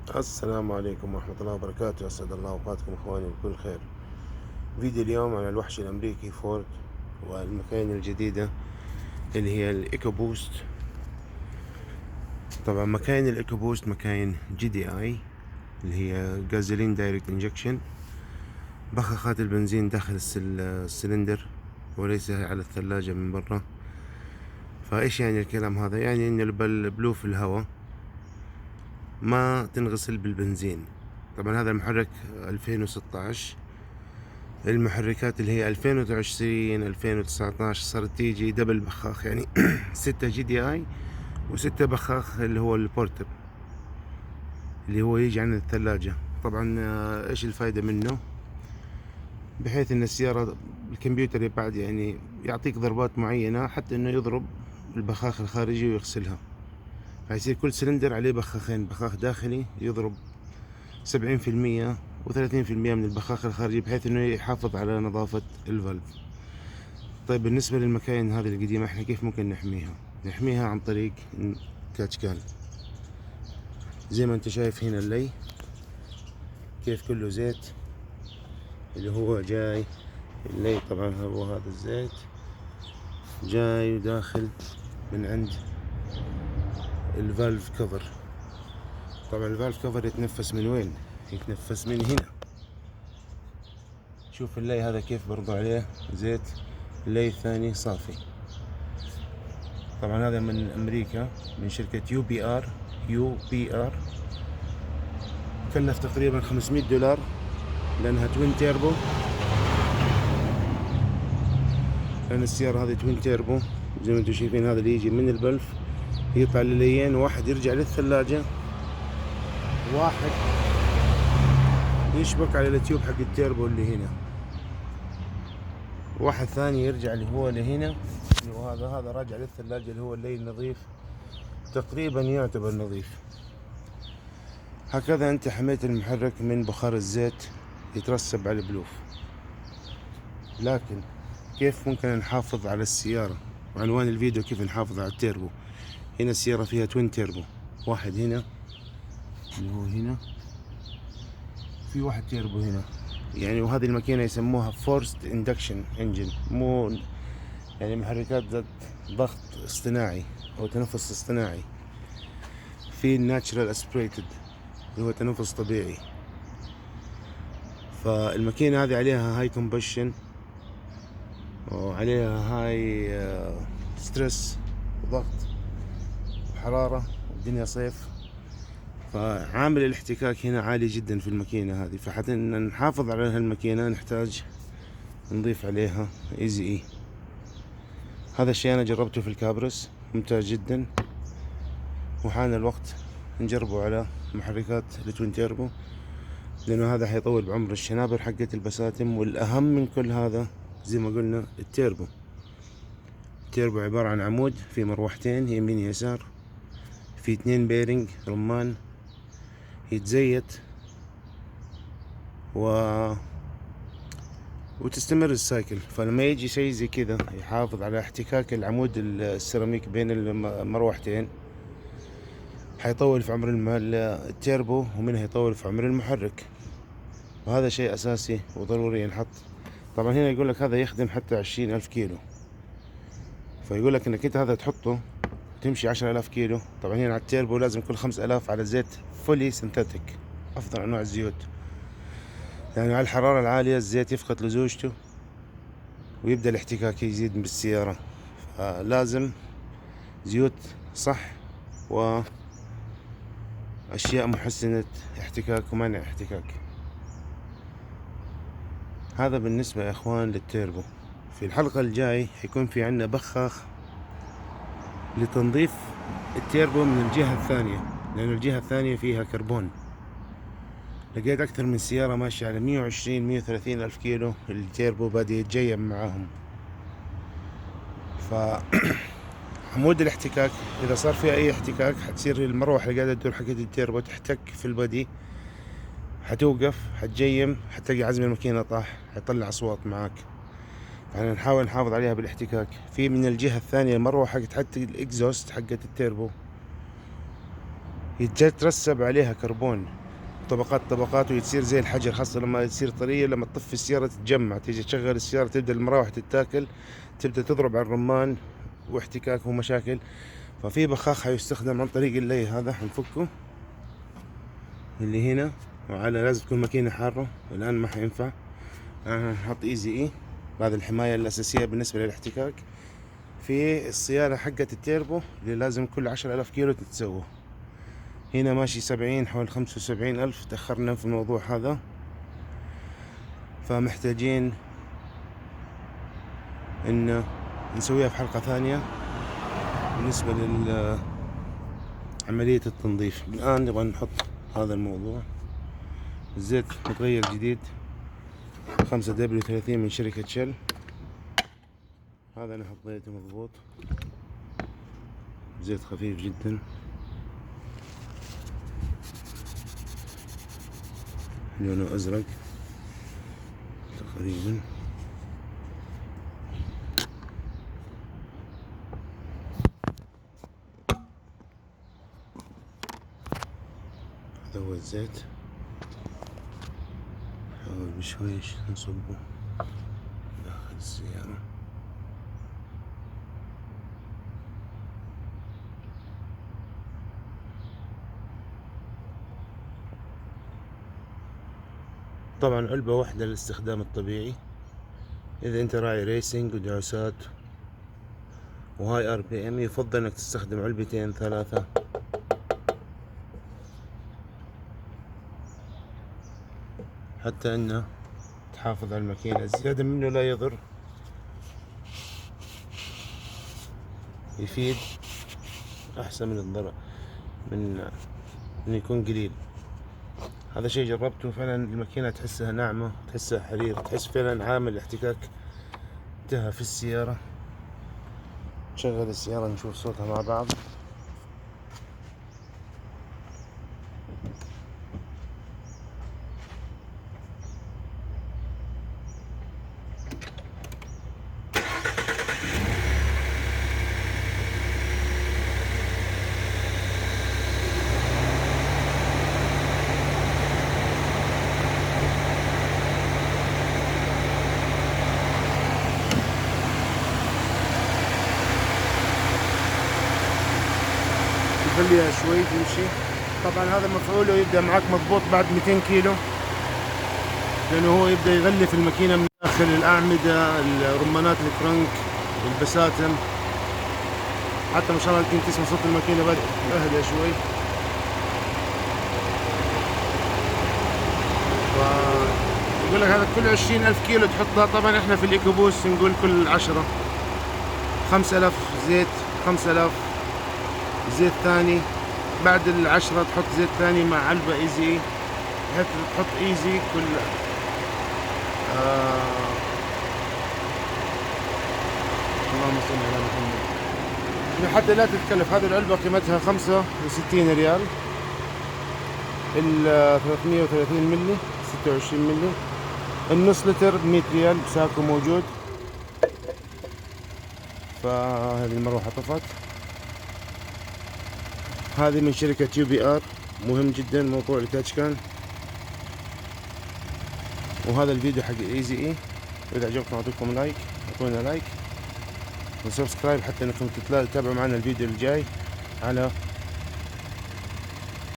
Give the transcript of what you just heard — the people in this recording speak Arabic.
السلام عليكم ورحمة الله وبركاته. أسعد الله أوقاتكم إخواني بكل خير. فيديو اليوم عن الوحش الأمريكي فورد والمكاين الجديدة اللي هي الإيكو بوست. طبعا مكاين الإيكو بوست مكاين جي دي آي اللي هي جازولين دايركت انجكشن، بخاخات البنزين داخل السلندر وليس على الثلاجة من برا. فإيش يعني الكلام هذا؟ يعني إن البلو في الهواء ما تنغسل بالبنزين. طبعا هذا المحرك 2016. المحركات اللي هي 2020 2019 صارت تيجي دبل بخاخ، يعني 6 جي دي اي و6 بخاخ اللي هو البورتب اللي هو يجي عن الثلاجة. طبعا ايش الفايدة منه؟ بحيث ان السيارة الكمبيوتر بعد يعني يعطيك ضربات معينة حتى انه يضرب البخاخ الخارجي ويغسلها، فيصير كل سلندر عليه بخاخين، بخاخ داخلي يضرب 70% و30% من البخاخ الخارجي بحيث انه يحافظ على نظافة الفالف. طيب بالنسبة للمكاين هذه القديمة احنا كيف ممكن نحميها؟ نحميها عن طريق كاتشكان. زي ما انت شايف هنا اللي كيف كله زيت اللي هو جاي، اللي طبعا هو هذا الزيت جاي وداخل من عند الفالف كفر. طبعا الفالف كفر يتنفس من وين؟ يتنفس من هنا. شوف اللي هذا كيف برضو عليه زيت، اللي الثاني صافي. طبعا هذا من امريكا من شركة يو بي ار. كلف تقريبا $500 لانها توين تيربو، لان السيارة هذه توين تيربو. زي ما انتم شايفين هذا اللي يجي من البلف يطلع لليين، واحد يرجع للثلاجة، واحد يشبك على التيوب حق التيربو اللي هنا، واحد ثاني يرجع اللي هو لهنا اللي هو هذا راجع للثلاجة اللي هو اللي نظيف، تقريبا يعتبر نظيف. هكذا انت حميت المحرك من بخار الزيت يترسب على البلوف. لكن كيف ممكن نحافظ على السيارة؟ وعنوان الفيديو كيف نحافظ على التيربو. هنا السيارة فيها توين تيربو، واحد هنا اللي هو هنا، في واحد تيربو هنا يعني. وهذه الماكينة يسموها فورست اندكشن انجن، مو يعني محركات ذات ضغط اصطناعي او تنفس اصطناعي. في الناتشرال اسبريتد اللي هو تنفس طبيعي. فالماكينة هذه عليها هاي كومبشن وعليها هاي ستريس وضغط وحرارة، والدنيا صيف، فعامل الاحتكاك هنا عالي جدا في الماكينة هذه. فحتى نحافظ على هالماكينة نحتاج نضيف عليها ايزي اي. هذا الشيء انا جربته في الكابرس، ممتاز جدا، وحان الوقت نجربه على محركات التوين تيربو، لانه هذا حيطول بعمر الشنابر حقة البساتم. والاهم من كل هذا زي ما قلنا التيربو. التيربو عبارة عن عمود في مروحتين يمين يسار، في 2 بيرنج رمان يتزيت وتستمر السايكل. فلما يجي شيء زي كذا يحافظ على احتكاك العمود السيراميك بين المروحتين، حيطول في عمر التيربو، ومنها يطول في عمر المحرك. وهذا شيء أساسي وضروري ينحط. طبعا هنا يقول لك هذا يخدم حتى 20,000 كيلو، فيقول لك انك انت هذا تحطه تمشي 10,000 كيلو. طبعا هنا على التيربو لازم كل 5,000 على زيت فولي سنتاتيك، أفضل أنواع الزيوت، يعني على الحرارة العالية الزيت يفقد لزوجته ويبدأ الاحتكاك يزيد بالسيارة. فلازم زيوت صح وأشياء محسنة احتكاك ومنع احتكاك. هذا بالنسبة يا إخوان للتيربو. في الحلقة الجاي حيكون في عنا بخاخ لتنظيف التيربو من الجهة الثانية، لأن الجهة الثانية فيها كربون. لقيت أكثر من سيارة ماشية على 120-130 ألف كيلو التيربو بادئ يتجيب معاهم. فعمود الاحتكاك إذا صار فيها أي احتكاك حتصير المروحة اللي قاعدة تدور حقت التيربو تحتك في البادي، حتوقف، حتجيم، حتلاقي عزم الماكينة طاح، حيطلع أصوات معاك. يعني نحاول نحافظ عليها بالاحتكاك. في من الجهة الثانية المروحة حقت حتى الإكزوست حقت التيربو يترسب عليها كربون طبقات طبقات، ويصير زي الحجر، خاصة لما تصير طرية. لما تطفي السيارة تتجمع، تيجي تشغل السيارة تبدأ المراوح تتاكل، تبدأ تضرب على الرمان واحتكاك ومشاكل. ففي بخاخ حيستخدم عن طريق اللي هذا، حنفكه اللي هنا، وعلى لازم تكون ماكينة حارة. الآن ما حينفع، نحط ايزي اي، هذه الحماية الأساسية بالنسبة للاحتكاك. في الصيانة حقة التيربو اللي لازم كل 10,000 كيلو تتسوى. هنا ماشي 70، حوالي 75,000. تأخرنا في الموضوع هذا، فمحتاجين إن نسويها في حلقة ثانية بالنسبة لعملية التنظيف. الآن نبغى نحط هذا الموضوع. الزيت متغير جديد 5W30 من شركة شل. هذا أنا حطيته مضبوط، زيت خفيف جدا. لونه أزرق تقريبا. هذا هو الزيت. نحاول بشويش نصبه داخل السيارة. طبعا علبة واحدة للاستخدام الطبيعي. إذا أنت راعي ريسنج ودعسات وهاي RPM، يفضل إنك تستخدم علبتين 3، حتى إنه تحافظ على الماكينة. الزيادة منه لا يضر، يفيد أحسن من الضرر، من إنه يكون قليل. هذا شيء جربته فعلا، الماكينة تحسها ناعمة، تحسها حرير، تحس فعلا عامل احتكاك انتهى في السيارة. نشغل السيارة نشوف صوتها مع بعض. نخليها شوي تمشي. طبعا هذا مفعوله يبدأ معك مضبوط بعد 200 كيلو، لأنه هو يبدأ يغلف الماكينة من داخل الأعمدة، الرمانات الكرنك والبساتم. حتى ما شاء الله يمكن تسمع صوت الماكينة بدأ أهدى شوي. يقول لك هذا كل 20,000 كيلو تحطها. طبعا احنا في الإيكو بوست نقول كل 10. 5,000 زيت، 5,000 زيت ثاني. بعد 10 تحط زيت ثاني مع علبة ايزي، بحيث تحط ايزي كل اللهم صل على محمد. حتى لا تتكلف. هذه العلبة قيمتها 65 ريال، ال 330 ملي 26 ملي. النص لتر ب 100 ريال بساكو موجود. فهذه المروحة طفت. هذه من شركة UBR، مهم جدا موضوع التاتش كان. وهذا الفيديو حق ايزي اي. واذا عجبكم اعطوكم لايك، اعطونا لايك وسبسكرايب حتى انكم تتابعوا معنا الفيديو الجاي على